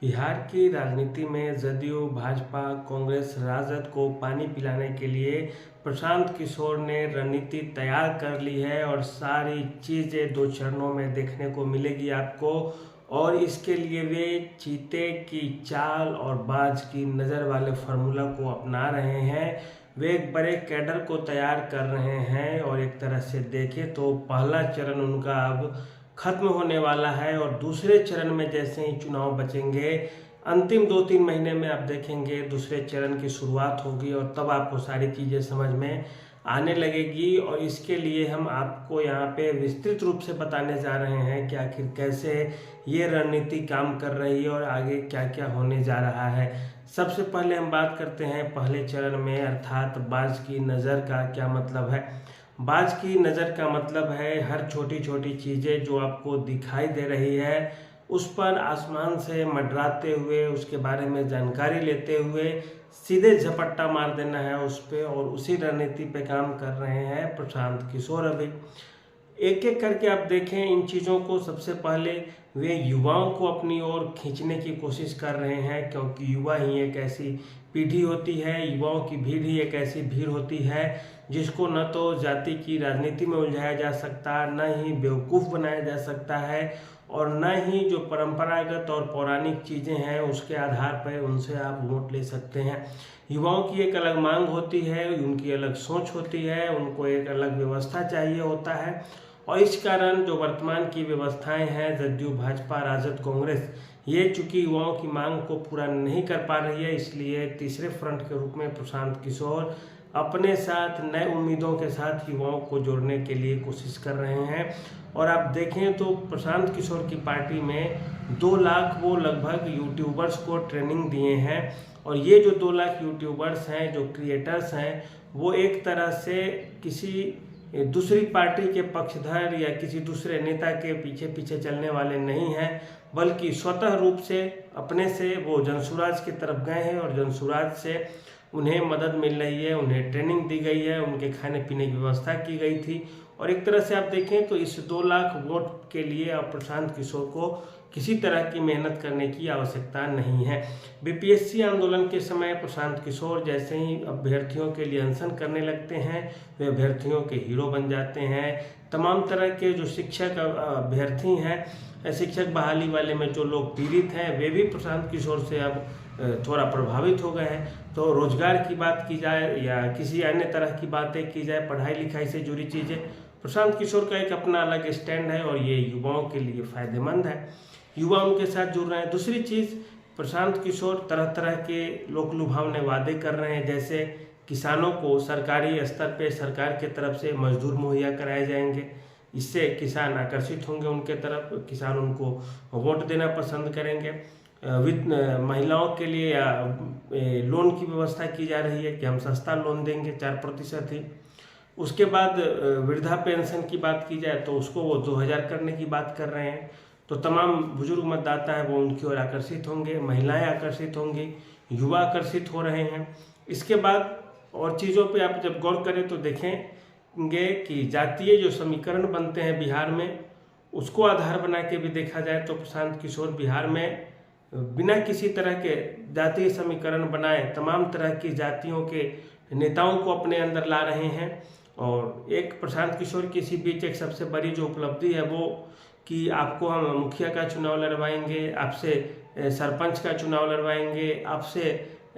बिहार की राजनीति में जदयू, भाजपा, कांग्रेस, राजद को पानी पिलाने के लिए प्रशांत किशोर ने रणनीति तैयार कर ली है और सारी चीज़ें 2 चरणों में देखने को मिलेगी आपको। और इसके लिए वे चीते की चाल और बाज की नज़र वाले फार्मूला को अपना रहे हैं। वे एक बड़े कैडर को तैयार कर रहे हैं और एक तरह से देखें तो पहला चरण उनका अब खत्म होने वाला है और दूसरे चरण में जैसे ही चुनाव बचेंगे, अंतिम 2-3 महीने में आप देखेंगे दूसरे चरण की शुरुआत होगी और तब आपको सारी चीज़ें समझ में आने लगेगी। और इसके लिए हम आपको यहाँ पे विस्तृत रूप से बताने जा रहे हैं कि आखिर कैसे ये रणनीति काम कर रही है और आगे क्या क्या होने जा रहा है। सबसे पहले हम बात करते हैं पहले चरण में, अर्थात बाज की नज़र का क्या मतलब है। बाज की नज़र का मतलब है हर छोटी छोटी चीज़ें जो आपको दिखाई दे रही है उस पर आसमान से मंडराते हुए, उसके बारे में जानकारी लेते हुए सीधे झपट्टा मार देना है उस पर। और उसी रणनीति पे काम कर रहे हैं प्रशांत किशोर। अभी एक एक करके आप देखें इन चीज़ों को। सबसे पहले वे युवाओं को अपनी ओर खींचने की कोशिश कर रहे हैं, क्योंकि युवा ही एक ऐसी पीढ़ी होती है, युवाओं की भीड़ ही एक ऐसी भीड़ होती है जिसको न तो जाति की राजनीति में उलझाया जा सकता, न ही बेवकूफ़ बनाया जा सकता है और न ही जो परंपरागत और पौराणिक चीज़ें हैं उसके आधार पर उनसे आप वोट ले सकते हैं। युवाओं की एक अलग मांग होती है, उनकी अलग सोच होती है, उनको एक अलग व्यवस्था चाहिए होता है। और इस कारण जो वर्तमान की व्यवस्थाएं हैं जदयू, भाजपा, राजद, कांग्रेस, ये चूंकि युवाओं की मांग को पूरा नहीं कर पा रही है, इसलिए तीसरे फ्रंट के रूप में प्रशांत किशोर अपने साथ नए उम्मीदों के साथ युवाओं को जोड़ने के लिए कोशिश कर रहे हैं। और आप देखें तो प्रशांत किशोर की पार्टी में 2 लाख वो लगभग यूट्यूबर्स को ट्रेनिंग दिए हैं। और ये जो 2 लाख यूट्यूबर्स हैं, जो क्रिएटर्स हैं, वो एक तरह से किसी दूसरी पार्टी के पक्षधर या किसी दूसरे नेता के पीछे पीछे चलने वाले नहीं हैं, बल्कि स्वतः रूप से अपने से वो जनसुराज की तरफ गए हैं और जनसुराज से उन्हें मदद मिल रही है, उन्हें ट्रेनिंग दी गई है, उनके खाने पीने की व्यवस्था की गई थी। और एक तरह से आप देखें तो इस 2 लाख वोट के लिए अब प्रशांत किशोर को किसी तरह की मेहनत करने की आवश्यकता नहीं है। बीपीएससी आंदोलन के समय प्रशांत किशोर जैसे ही अभ्यर्थियों के लिए अनशन करने लगते हैं, वे अभ्यर्थियों के हीरो बन जाते हैं। तमाम तरह के जो शिक्षक अभ्यर्थी हैं, शिक्षक बहाली वाले में जो लोग पीड़ित हैं, वे भी प्रशांत किशोर से अब थोड़ा प्रभावित हो गए हैं। तो रोजगार की बात की जाए या किसी अन्य तरह की बातें की जाए, पढ़ाई लिखाई से जुड़ी चीज़ें, प्रशांत किशोर का एक अपना अलग स्टैंड है और ये युवाओं के लिए फायदेमंद है। युवा उनके साथ जुड़ रहे हैं। दूसरी चीज़, प्रशांत किशोर तरह तरह के लोक लुभावने वादे कर रहे हैं, जैसे किसानों को सरकारी स्तर पे सरकार के तरफ से मजदूर मुहैया कराए जाएंगे। इससे किसान आकर्षित होंगे उनके तरफ, किसान उनको वोट देना पसंद करेंगे। महिलाओं के लिए लोन की व्यवस्था की जा रही है कि हम सस्ता लोन देंगे, 4% ही। उसके बाद वृद्धा पेंशन की बात की जाए तो उसको वो 2000 करने की बात कर रहे हैं। तो तमाम बुजुर्ग मतदाता है वो उनकी ओर आकर्षित होंगे, महिलाएं आकर्षित होंगी, युवा आकर्षित हो रहे हैं। इसके बाद और चीज़ों पे आप जब गौर करें तो देखेंगे कि जातीय जो समीकरण बनते हैं बिहार में, उसको आधार बना के भी देखा जाए तो प्रशांत किशोर बिहार में बिना किसी तरह के जातीय समीकरण बनाए तमाम तरह की जातियों के नेताओं को अपने अंदर ला रहे हैं। और एक प्रशांत किशोर की इसी बीच एक सबसे बड़ी जो उपलब्धि है वो कि आपको हम मुखिया का चुनाव लड़वाएंगे, आपसे सरपंच का चुनाव लड़वाएंगे, आपसे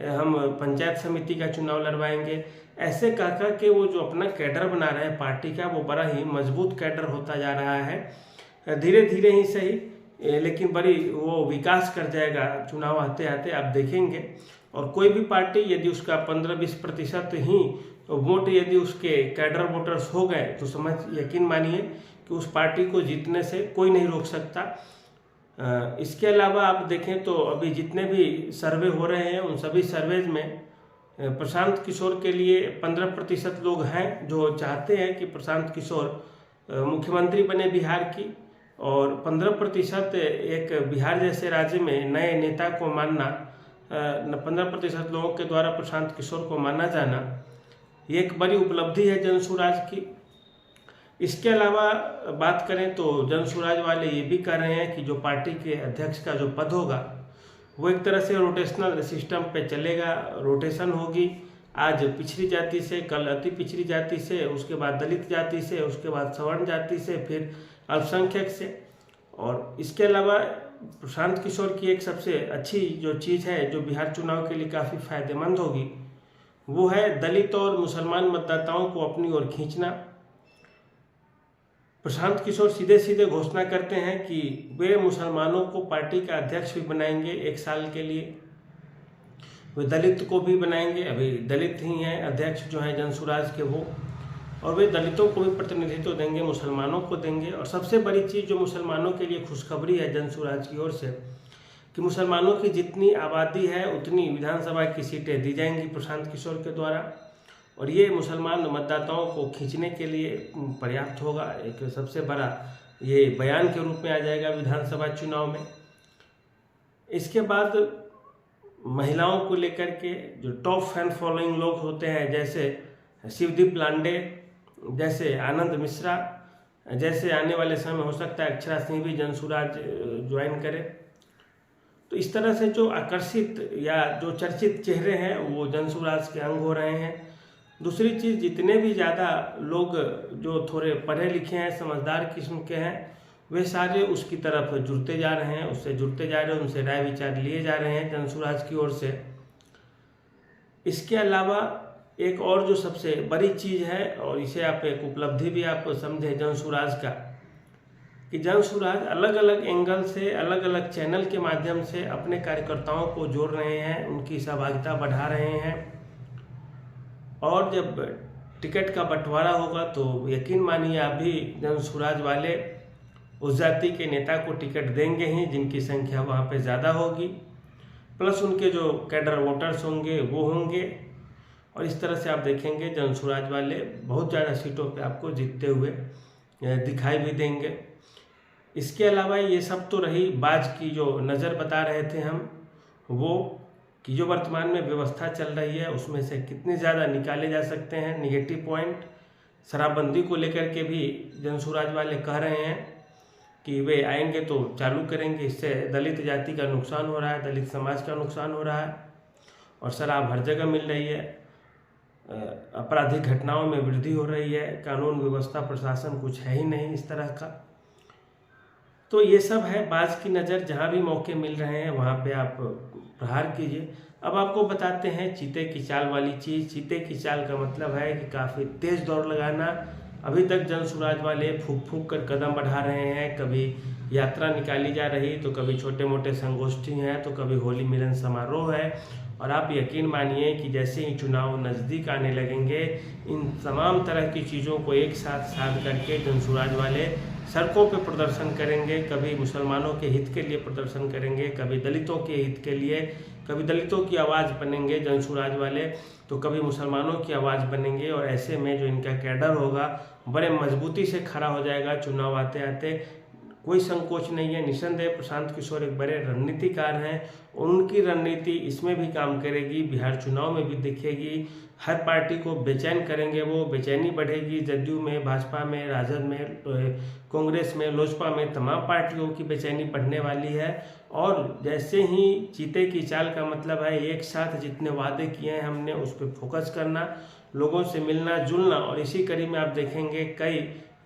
हम पंचायत समिति का चुनाव लड़वाएंगे। ऐसे कह के वो जो अपना कैडर बना रहे हैं पार्टी का, वो बड़ा ही मजबूत कैडर होता जा रहा है। धीरे धीरे ही सही, लेकिन बड़ी वो विकास कर जाएगा चुनाव आते आते, आप देखेंगे। और कोई भी पार्टी यदि उसका 15-20% ही वोट यदि उसके कैडर वोटर्स हो गए तो समझ यकीन मानिए कि उस पार्टी को जीतने से कोई नहीं रोक सकता। इसके अलावा आप देखें तो अभी जितने भी सर्वे हो रहे हैं उन सभी सर्वेज में प्रशांत किशोर के लिए 15% लोग हैं जो चाहते हैं कि प्रशांत किशोर मुख्यमंत्री बने बिहार की, और 15% एक बिहार जैसे राज्य में नए नेता को मानना, 15% लोगों के द्वारा प्रशांत किशोर को माना जाना, ये एक बड़ी उपलब्धि है जनसुराज की। इसके अलावा बात करें तो जनसुराज वाले ये भी कह रहे हैं कि जो पार्टी के अध्यक्ष का जो पद होगा वो एक तरह से रोटेशनल सिस्टम पे चलेगा, रोटेशन होगी। आज पिछड़ी जाति से, कल अति पिछड़ी जाति से, उसके बाद दलित जाति से, उसके बाद सवर्ण जाति से, फिर अल्पसंख्यक से। और इसके अलावा प्रशांत किशोर की एक सबसे अच्छी जो चीज़ है जो बिहार चुनाव के लिए काफ़ी फायदेमंद होगी, वो है दलित और मुसलमान मतदाताओं को अपनी ओर खींचना। प्रशांत किशोर सीधे सीधे घोषणा करते हैं कि वे मुसलमानों को पार्टी का अध्यक्ष भी बनाएंगे 1 साल के लिए, वे दलित को भी बनाएंगे, अभी दलित ही हैं अध्यक्ष जो हैं जनसुराज के वो, और वे दलितों को भी प्रतिनिधित्व देंगे, मुसलमानों को देंगे। और सबसे बड़ी चीज़ जो मुसलमानों के लिए खुशखबरी है जनसुराज की ओर से, कि मुसलमानों की जितनी आबादी है उतनी विधानसभा की सीटें दी जाएंगी प्रशांत किशोर के द्वारा, और ये मुसलमान मतदाताओं को खींचने के लिए पर्याप्त होगा। एक सबसे बड़ा ये बयान के रूप में आ जाएगा विधानसभा चुनाव में। इसके बाद महिलाओं को लेकर के जो टॉप फैन फॉलोइंग लोग होते हैं, जैसे शिवदीप लांडे, जैसे आनंद मिश्रा, जैसे आने वाले समय में हो सकता है अक्षरा सिंह भी जनसुराज ज्वाइन करे। तो इस तरह से जो आकर्षित या जो चर्चित चेहरे हैं वो जनसुराज के अंग हो रहे हैं। दूसरी चीज़, जितने भी ज़्यादा लोग जो थोड़े पढ़े लिखे हैं, समझदार किस्म के हैं, वे सारे उसकी तरफ जुड़ते जा रहे हैं, उससे जुड़ते जा रहे हैं, उनसे राय विचार लिए जा रहे हैं जनसुराज की ओर से। इसके अलावा एक और जो सबसे बड़ी चीज़ है, और इसे आप एक उपलब्धि भी आप समझें जनसुराज का, कि जनसुराज अलग अलग एंगल से, अलग अलग चैनल के माध्यम से अपने कार्यकर्ताओं को जोड़ रहे हैं, उनकी सहभागिता बढ़ा रहे हैं। और जब टिकट का बंटवारा होगा तो यकीन मानिए आप भी जनसुराज वाले उस जाति के नेता को टिकट देंगे ही जिनकी संख्या वहाँ पे ज़्यादा होगी, प्लस उनके जो कैडर वोटर्स होंगे वो होंगे। और इस तरह से आप देखेंगे जनसुराज वाले बहुत ज़्यादा सीटों पे आपको जीतते हुए दिखाई भी देंगे। इसके अलावा ये सब तो रही बाज की जो नज़र बता रहे थे हम, वो कि जो वर्तमान में व्यवस्था चल रही है उसमें से कितने ज़्यादा निकाले जा सकते हैं निगेटिव पॉइंट। शराबबंदी को लेकर के भी जनसुराज वाले कह रहे हैं कि वे आएंगे तो चालू करेंगे, इससे दलित जाति का नुकसान हो रहा है, दलित समाज का नुकसान हो रहा है, और शराब हर जगह मिल रही है, आपराधिक घटनाओं में वृद्धि हो रही है, कानून व्यवस्था प्रशासन कुछ है ही नहीं इस तरह का। तो ये सब है बाज की नज़र, जहाँ भी मौके मिल रहे हैं वहाँ पे आप प्रहार कीजिए। अब आपको बताते हैं चीते की चाल वाली चीज़। चीते की चाल का मतलब है कि काफ़ी तेज़ दौड़ लगाना। अभी तक जनसुराज वाले फूक फूक कर कदम बढ़ा रहे हैं, कभी यात्रा निकाली जा रही, तो कभी छोटे मोटे संगोष्ठी हैं, तो कभी होली मिलन समारोह है। और आप यकीन मानिए कि जैसे ही चुनाव नज़दीक आने लगेंगे, इन तमाम तरह की चीज़ों को एक साथ साध करके जनसुराज वाले सड़कों पे प्रदर्शन करेंगे। कभी मुसलमानों के हित के लिए प्रदर्शन करेंगे, कभी दलितों के हित के लिए, कभी दलितों की आवाज़ बनेंगे जनसुराज वाले, तो कभी मुसलमानों की आवाज़ बनेंगे। और ऐसे में जो इनका कैडर होगा बड़े मजबूती से खड़ा हो जाएगा चुनाव आते आते। कोई संकोच नहीं है। निसंदेह प्रशांत किशोर एक बड़े रणनीतिकार हैं, उनकी रणनीति इसमें भी काम करेगी, बिहार चुनाव में भी दिखेगी। हर पार्टी को बेचैन करेंगे, वो बेचैनी बढ़ेगी। जदयू में, भाजपा में, राजद में, कांग्रेस में, लोजपा में, तमाम पार्टियों की बेचैनी बढ़ने वाली है। और जैसे ही चीते की चाल का मतलब है एक साथ जितने वादे किए हैं हमने उस पर फोकस करना, लोगों से मिलना जुलना। और इसी कड़ी में आप देखेंगे कई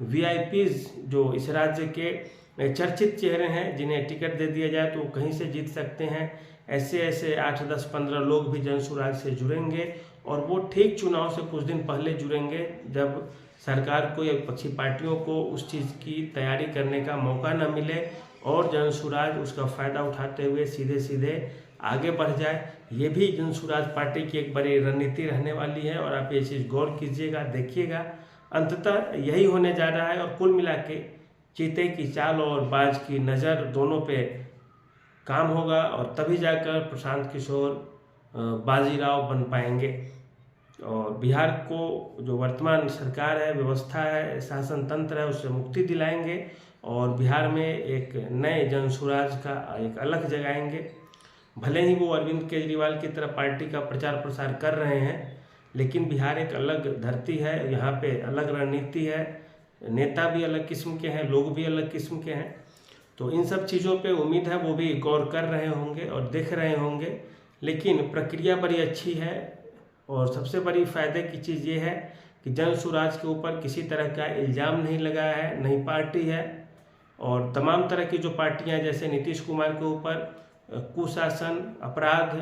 VIPs जो इस राज्य के चर्चित चेहरे हैं, जिन्हें टिकट दे दिया जाए तो वो कहीं से जीत सकते हैं। ऐसे 8, 10, 15 लोग भी जनसुराज से जुड़ेंगे, और वो ठीक चुनाव से कुछ दिन पहले जुड़ेंगे जब सरकार को या विपक्षी पार्टियों को उस चीज़ की तैयारी करने का मौका न मिले, और जनसुराज उसका फ़ायदा उठाते हुए सीधे सीधे आगे बढ़ जाए। ये भी जनसुराज पार्टी की एक बड़ी रणनीति रहने वाली है, और आप ये चीज़ गौर कीजिएगा, देखिएगा, अंततः यही होने जा रहा है। और कुल मिला के चीते की चाल और बाज की नज़र दोनों पे काम होगा, और तभी जाकर प्रशांत किशोर बाजीराव बन पाएंगे। और बिहार को जो वर्तमान सरकार है, व्यवस्था है, शासन तंत्र है, उससे मुक्ति दिलाएंगे, और बिहार में एक नए जनसुराज का एक अलग जगाएंगे। भले ही वो अरविंद केजरीवाल की तरह पार्टी का प्रचार प्रसार कर रहे हैं, लेकिन बिहार एक अलग धरती है, यहाँ पे अलग रणनीति है, नेता भी अलग किस्म के हैं, लोग भी अलग किस्म के हैं। तो इन सब चीज़ों पे उम्मीद है वो भी गौर कर रहे होंगे और देख रहे होंगे। लेकिन प्रक्रिया बड़ी अच्छी है और सबसे बड़ी फायदे की चीज़ ये है कि जनसुराज के ऊपर किसी तरह का इल्ज़ाम नहीं लगाया है, नई पार्टी है। और तमाम तरह की जो पार्टियां जैसे नीतीश कुमार के ऊपर कुशासन, अपराध,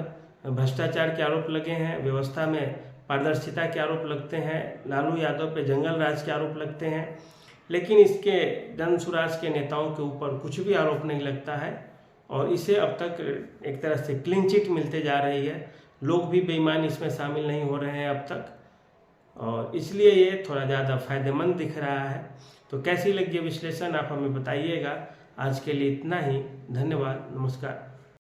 भ्रष्टाचार के आरोप लगे हैं, व्यवस्था में पारदर्शिता के आरोप लगते हैं, लालू यादव पे जंगल राज के आरोप लगते हैं, लेकिन इसके जनसुराज के नेताओं के ऊपर कुछ भी आरोप नहीं लगता है और इसे अब तक एक तरह से क्लीन चिट मिलते जा रही है। लोग भी बेईमान इसमें शामिल नहीं हो रहे हैं अब तक, और इसलिए ये थोड़ा ज़्यादा फायदेमंद दिख रहा है। तो कैसी लगी विश्लेषण आप हमें बताइएगा। आज के लिए इतना ही, धन्यवाद, नमस्कार।